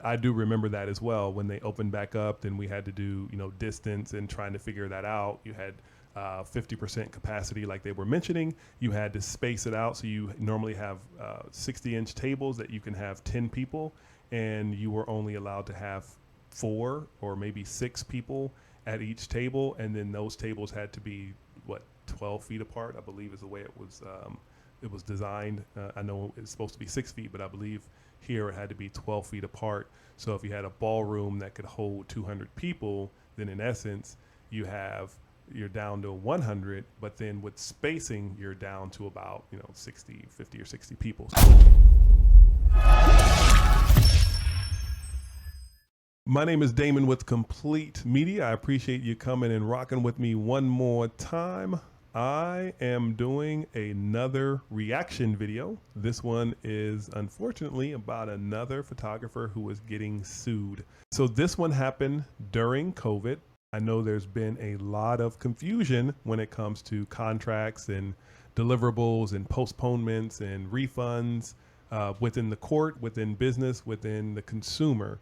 I do remember that as well. When they opened back up, then we had to do, distance and trying to figure that out. You had 50% capacity, like they were mentioning. You had to space it out. So you normally have 60-inch tables that you can have 10 people, and you were only allowed to have 4 or maybe 6 people at each table. And then those tables had to be, 12 feet apart, I believe is the way it was designed. I know it's supposed to be 6 feet, but I believe here it had to be 12 feet apart. So if you had a ballroom that could hold 200 people, then in essence, you're down to 100, but then with spacing, you're down to about, 60, 50 or 60 people. My name is Damon with Complete Media. I appreciate you coming and rocking with me one more time. I am doing another reaction video. This one is unfortunately about another photographer who is getting sued. So this one happened during COVID. I know there's been a lot of confusion when it comes to contracts and deliverables and postponements and refunds within the court, within business, within the consumer.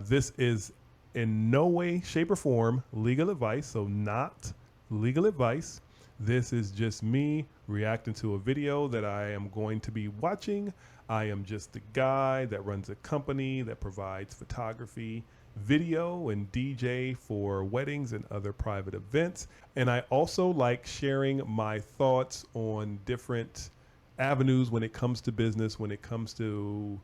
This is in no way, shape, or form legal advice, so not legal advice. This is just me reacting to a video that I am going to be watching. I am just the guy that runs a company that provides photography, video, and DJ for weddings and other private events. And I also like sharing my thoughts on different avenues when it comes to business, when it comes to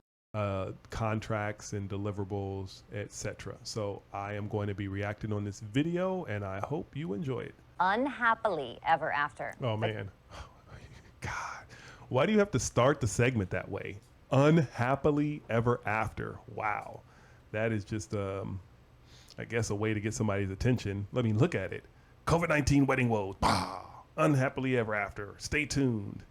contracts and deliverables, etc. So I am going to be reacting on this video, and I hope you enjoy it. Unhappily ever after. Oh man, God, why do you have to start the segment that way? Unhappily ever after. Wow, that is just I guess a way to get somebody's attention. Let me look at it. COVID-19 wedding woes. Bah, unhappily ever after. Stay tuned.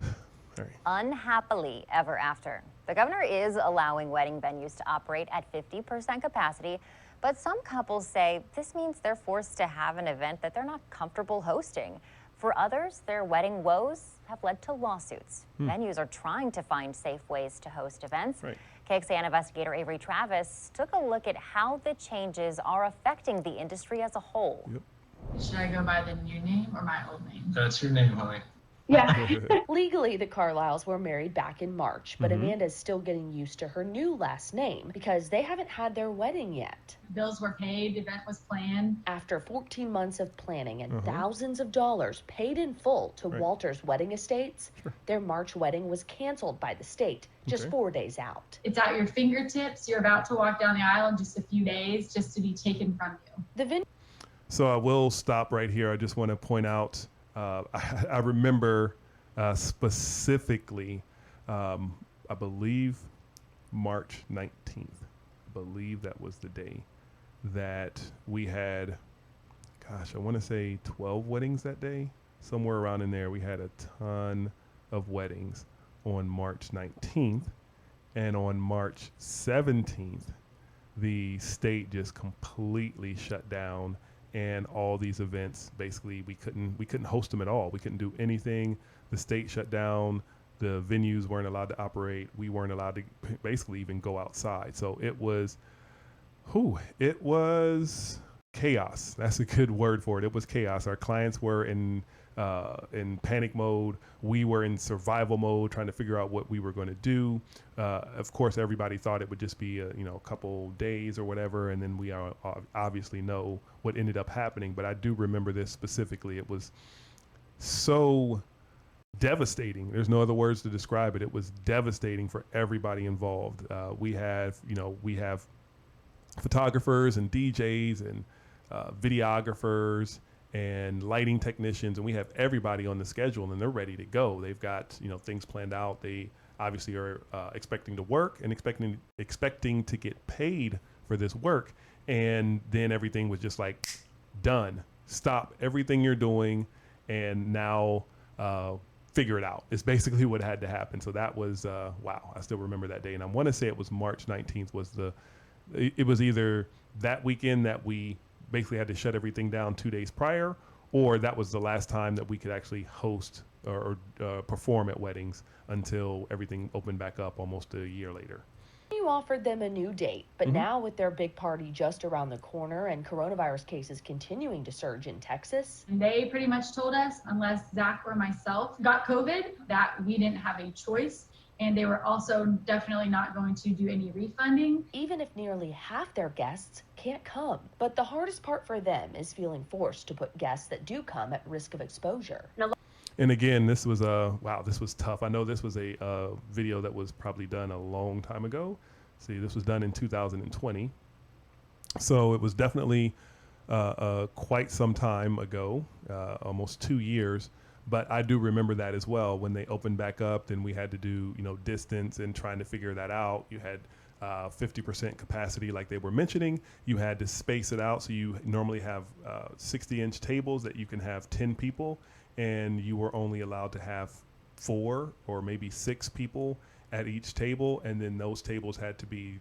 All right. Unhappily ever after. The governor is allowing wedding venues to operate at 50% capacity, but some couples say this means they're forced to have an event that they're not comfortable hosting. For others, their wedding woes have led to lawsuits. Venues are trying to find safe ways to host events. Right. KXAN investigator Avery Travis took a look at how the changes are affecting the industry as a whole. Yep. Should I go by the new name or my old name? That's your name, honey. Yeah. Legally, the Carlisles were married back in March, but Amanda's still getting used to her new last name because they haven't had their wedding yet. Bills were paid, the event was planned. After 14 months of planning and thousands of dollars paid in full to Walter's wedding estates, their March wedding was canceled by the state just 4 days out. It's at your fingertips. You're about to walk down the aisle in just a few days just to be taken from you. So I will stop right here. I just want to point out, I remember specifically, I believe March 19th. I believe that was the day that we had, gosh, I want to say 12 weddings that day, somewhere around in there. We had a ton of weddings on March 19th, and on March 17th, the state just completely shut down. And all these events, basically, we couldn't host them at all. We couldn't do anything. The state shut down. The venues weren't allowed to operate. We weren't allowed to basically even go outside. So it was chaos. That's a good word for it. It was chaos. Our clients were in panic mode. We were in survival mode, trying to figure out what we were going to do. Of course, everybody thought it would just be a couple days or whatever, and then we obviously know what ended up happening. But I do remember this specifically. It was so devastating. There's no other words to describe it. It was devastating for everybody involved. We have photographers and DJs and videographers and lighting technicians, and we have everybody on the schedule, and they're ready to go. They've got things planned out. They obviously are expecting to work and expecting to get paid for this work, and then everything was just like done. Stop everything you're doing, and now figure it out. It's basically what had to happen. So that was wow. I still remember that day, and I want to say it was March 19th was it was either that weekend that we basically had to shut everything down 2 days prior, or that was the last time that we could actually host or perform at weddings until everything opened back up almost a year later. You offered them a new date, but now with their big party just around the corner and coronavirus cases continuing to surge in Texas. And they pretty much told us, unless Zach or myself got COVID, that we didn't have a choice. And they were also definitely not going to do any refunding. Even if nearly half their guests can't come. But the hardest part for them is feeling forced to put guests that do come at risk of exposure. And again, this was wow, this was tough. I know this was a video that was probably done a long time ago. See, this was done in 2020. So it was definitely quite some time ago, almost 2 years. But I do remember that as well. When they opened back up, then we had to do, distance and trying to figure that out. You had 50% capacity, like they were mentioning. You had to space it out. So you normally have 60-inch tables that you can have 10 people, and you were only allowed to have 4 or maybe 6 people at each table. And then those tables had to be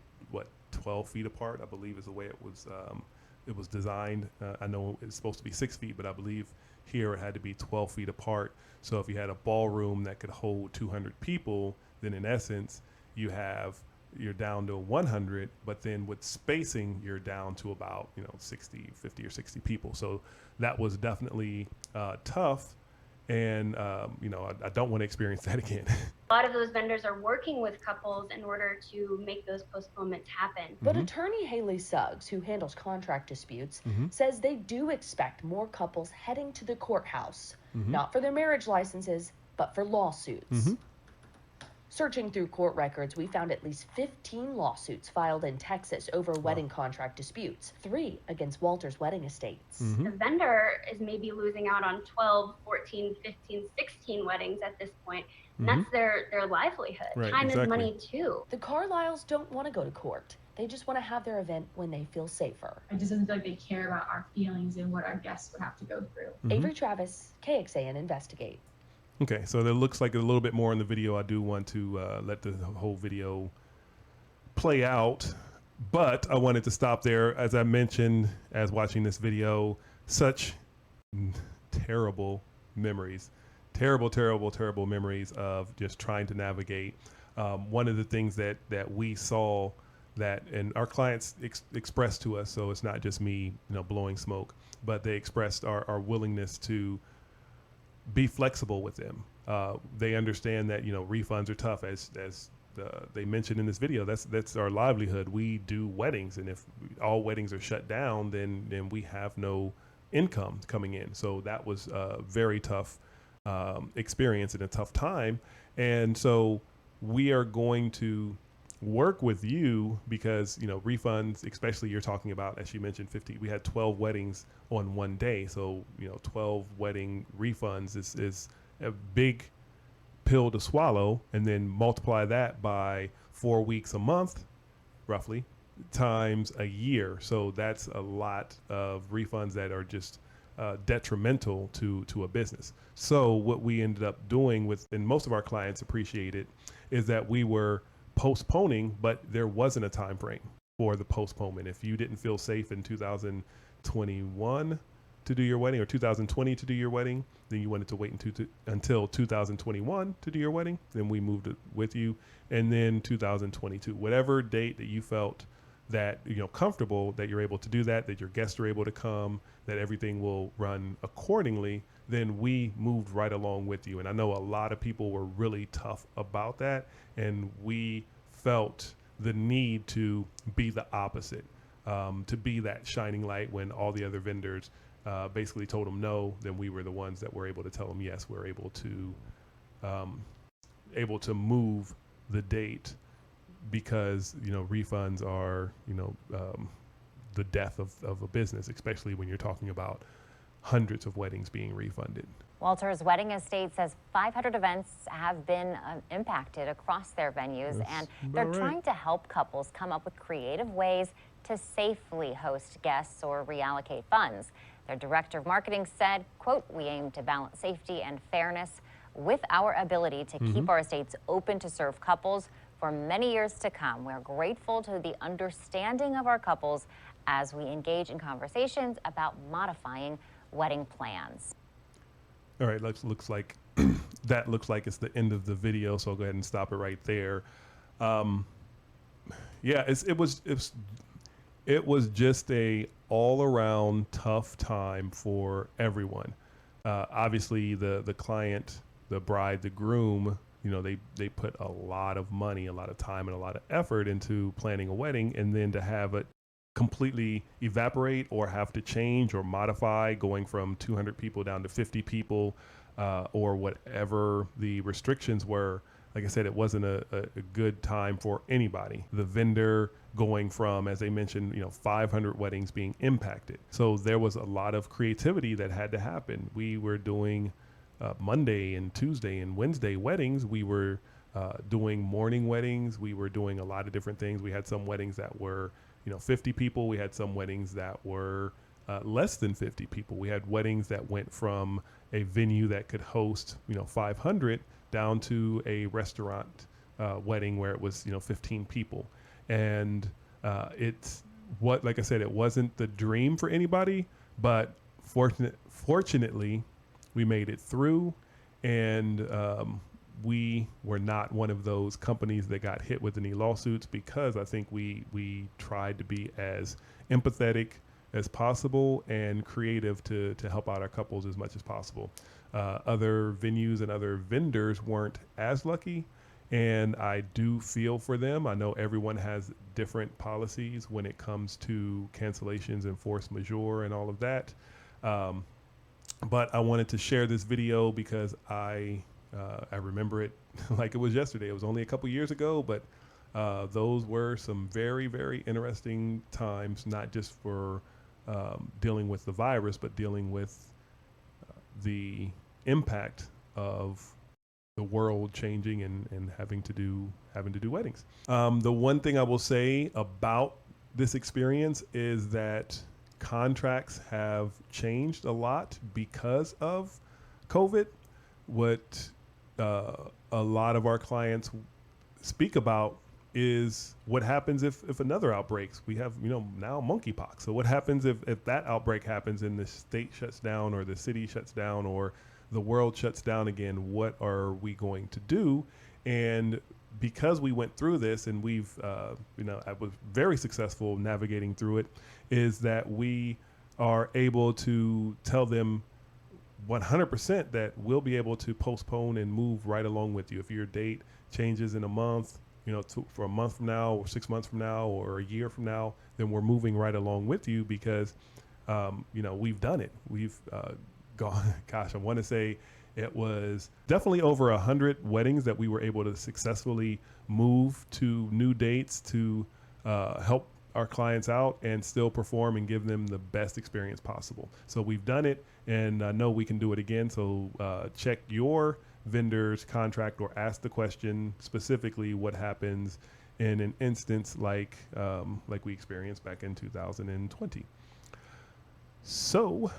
12 feet apart, I believe is the way it was designed. I know it's supposed to be 6 feet, but I believe here it had to be 12 feet apart. So if you had a ballroom that could hold 200 people, then in essence you're down to 100, but then with spacing you're down to about 50 or 60 people. So that was definitely tough, and I don't want to experience that again. A lot of those vendors are working with couples in order to make those postponements happen. But attorney Haley Suggs, who handles contract disputes, says they do expect more couples heading to the courthouse, not for their marriage licenses, but for lawsuits. Searching through court records, we found at least 15 lawsuits filed in Texas over wedding contract disputes, 3 against Walters Wedding Estates. The vendor is maybe losing out on 12, 14, 15, 16 weddings at this point. And that's their livelihood. Right, Time exactly. is money too. The Carlyles don't want to go to court. They just want to have their event when they feel safer. It just doesn't feel like they care about our feelings and what our guests would have to go through. Avery Travis, KXAN Investigate. Okay, so there looks like a little bit more in the video. I do want to let the whole video play out, but I wanted to stop there. As I mentioned, as watching this video, such terrible memories, terrible memories of just trying to navigate. One of the things that we saw that, and our clients expressed to us, so it's not just me, blowing smoke, but they expressed our willingness to be flexible with them. They understand that refunds are tough, as they mentioned in this video. That's our livelihood. We do weddings, and if all weddings are shut down, then we have no income coming in. So that was a very tough experience and a tough time. And so we are going to work with you because refunds, especially you're talking about, as you mentioned, 50. We had 12 weddings on one day, so 12 wedding refunds is a big pill to swallow, and then multiply that by 4 weeks a month, roughly, times a year. So that's a lot of refunds that are just detrimental to a business. So what we ended up doing and most of our clients appreciate it, is that we were postponing, but there wasn't a time frame for the postponement. If you didn't feel safe in 2021 to do your wedding, or 2020 to do your wedding, then you wanted to wait until 2021 to do your wedding, then we moved it with you. And then 2022, whatever date that you felt that comfortable, that you're able to do that your guests are able to come, that everything will run accordingly, then we moved right along with you. And I know a lot of people were really tough about that, and we felt the need to be the opposite, to be that shining light when all the other vendors basically told them no. Then we were the ones that were able to tell them yes. We're able to move the date, because refunds are the death of a business, especially when you're talking about hundreds of weddings being refunded. Walters Wedding Estate says 500 events have been impacted across their venues, and they're trying to help couples come up with creative ways to safely host guests or reallocate funds. Their director of marketing said, quote, "We aim to balance safety and fairness with our ability to keep our estates open to serve couples for many years to come. We're grateful to the understanding of our couples as we engage in conversations about modifying wedding plans." All right, looks like that looks like it's the end of the video, so I'll go ahead and stop it right there. Yeah, it was just a all around tough time for everyone. Obviously, the client, the bride, the groom, you know, they put a lot of money, a lot of time, and a lot of effort into planning a wedding, and then to have it completely evaporate or have to change or modify, going from 200 people down to 50 people, or whatever the restrictions were. Like I said, it wasn't a good time for anybody. The vendor going from, as they mentioned, 500 weddings being impacted. So there was a lot of creativity that had to happen. We were doing Monday and Tuesday and Wednesday weddings. We were doing morning weddings. We were doing a lot of different things. We had some weddings that were 50 people. We had some weddings that were less than 50 people. We had weddings that went from a venue that could host 500 down to a restaurant wedding where it was 15 people. And it's what, like I said, it wasn't the dream for anybody, but fortunately we made it through. And we were not one of those companies that got hit with any lawsuits, because I think we tried to be as empathetic as possible and creative to help out our couples as much as possible. Other venues and other vendors weren't as lucky, and I do feel for them. I know everyone has different policies when it comes to cancellations and force majeure and all of that. But I wanted to share this video because I remember it like it was yesterday. It was only a couple years ago, but those were some very, very interesting times, not just for dealing with the virus, but dealing with the impact of the world changing and having to do weddings. The one thing I will say about this experience is that contracts have changed a lot because of COVID. What a lot of our clients speak about is what happens if another outbreaks. We have, now monkeypox. So what happens if that outbreak happens and the state shuts down, or the city shuts down, or the world shuts down again? What are we going to do? And because we went through this, and we've, I was very successful navigating through it, is that we are able to tell them 100% that we'll be able to postpone and move right along with you. If your date changes in a month, for a month from now, or 6 months from now, or a year from now, then we're moving right along with you, because, we've done it. We've gone, gosh, I want to say it was definitely over 100 weddings that we were able to successfully move to new dates to help our clients out and still perform and give them the best experience possible. So we've done it, and I know we can do it again. So check your vendor's contract, or ask the question specifically what happens in an instance like we experienced back in 2020. So,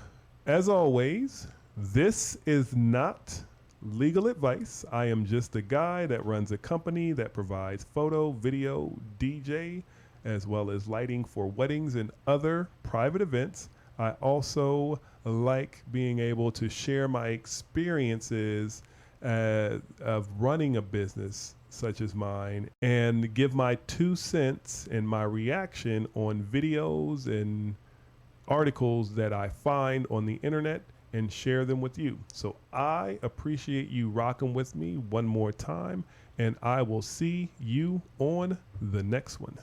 as always, this is not legal advice. I am just a guy that runs a company that provides photo, video, DJ, as well as lighting for weddings and other private events. I also like being able to share my experiences of running a business such as mine, and give my 2 cents and my reaction on videos and articles that I find on the internet, and share them with you. So I appreciate you rocking with me one more time, and I will see you on the next one.